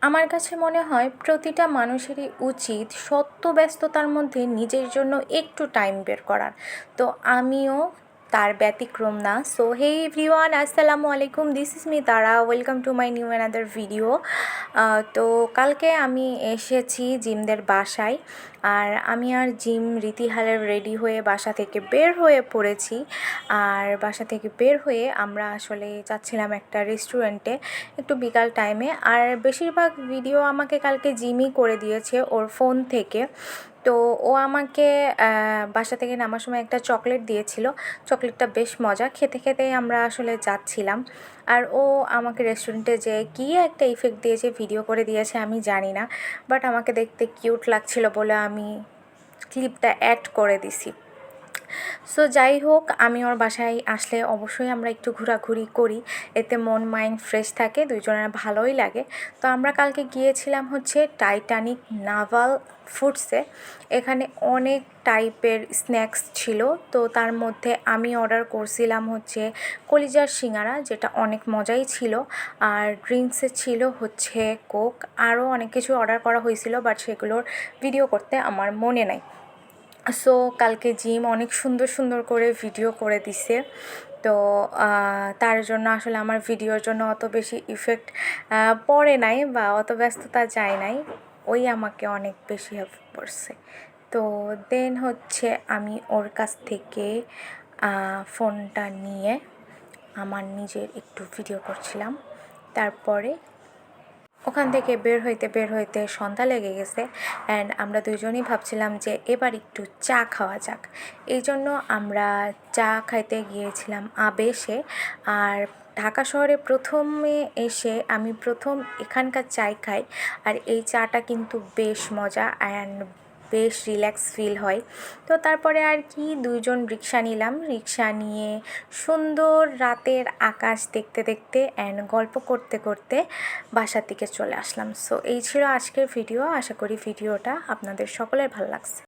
আমার কাছে মনে হয় প্রতিটা মানুষেরই উচিত সত্য ব্যস্ততার মধ্যে নিজের জন্য একটু টাইম বের করার। তো আমিও তার ব্যতিক্রম না। সো হে এভরিওয়ান, আসসালামু আলাইকুম, দিস ইজ মি তারা, welcome to my new another video. তো কালকে আমি এসেছি জিমদের বাসায়, আর আমি আর জিম রীতিহালের রেডি হয়ে বাসা থেকে বের হয়ে পড়েছি। আর বাসা থেকে বের হয়ে আমরা আসলে যাচ্ছিলাম একটা রেস্টুরেন্টে একটু বিকাল টাইমে। আর বেশিরভাগ ভিডিও আমাকে কালকে জিমই করে দিয়েছে ওর ফোন থেকে। তো ও আমাকে বাসা থেকে নামার সময় একটা চকলেট দিয়েছিল। চকলেটটা বেশ মজা, খেতে খেতেই আমরা আসলে যাচ্ছিলাম। আর ও আমাকে রেস্টুরেন্টে যে কী একটা ইফেক্ট দিয়েছে, ভিডিও করে দিয়েছে আমি জানি না, বাট আমাকে দেখতে কিউট লাগছিল বলে আমি ক্লিপটা অ্যাড করে দিছি। সো যাই হোক, আমি ওর বাসায় আসলে অবশ্যই আমরা একটু ঘোরাঘুরি করি, এতে মন মাইন্ড ফ্রেশ থাকে, দুজনের ভালোই লাগে। তো আমরা কালকে গিয়েছিলাম হচ্ছে টাইটানিক নাভাল ফুডসে। এখানে অনেক টাইপের স্ন্যাক্স ছিল। তো তার মধ্যে আমি অর্ডার করছিলাম হচ্ছে কলিজার সিঙ্গারা, যেটা অনেক মজাই ছিল। আর ড্রিঙ্কসে ছিল হচ্ছে কোক, আরও অনেক কিছু অর্ডার করা হয়েছিল, বাট সেগুলোর ভিডিও করতে আমার মনে নাই। সো কালকে জিম অনেক সুন্দর সুন্দর করে ভিডিও করে দিছে। তো তার জন্য আসলে আমার ভিডিওর জন্য অত বেশি ইফেক্ট পড়ে নাই বা অত ব্যস্ততা যায় নাই, ওই আমাকে অনেক বেশি হেল্প করছে। তো দেন হচ্ছে আমি ওর কাছ থেকে ফোনটা নিয়ে আমার নিজের একটু ভিডিও করছিলাম। তারপরে ওখান থেকে বের হইতে সন্ধ্যা লেগে গেছে, অ্যান্ড আমরা দুজনেই ভাবছিলাম যে এবার একটু চা খাওয়া যাক। এই জন্য আমরা চা খাইতে গিয়েছিলাম আবেশে। আর ঢাকা শহরে প্রথমে এসে আমি প্রথম এখানকার চাই খাই, আর এই চাটা কিন্তু বেশ মজা অ্যান্ড বেশ রিল্যাক্স ফিল হয়। তো তারপরে আর কি দুইজন রিক্সা নিলাম, রিক্সা নিয়ে সুন্দর রাতের আকাশ দেখতে দেখতে অ্যান্ড গল্প করতে করতে বাসার দিকে চলে আসলাম। সো এই ছিল আজকের ভিডিও, আশা করি ভিডিওটা আপনাদের সকলের ভালো লাগছে।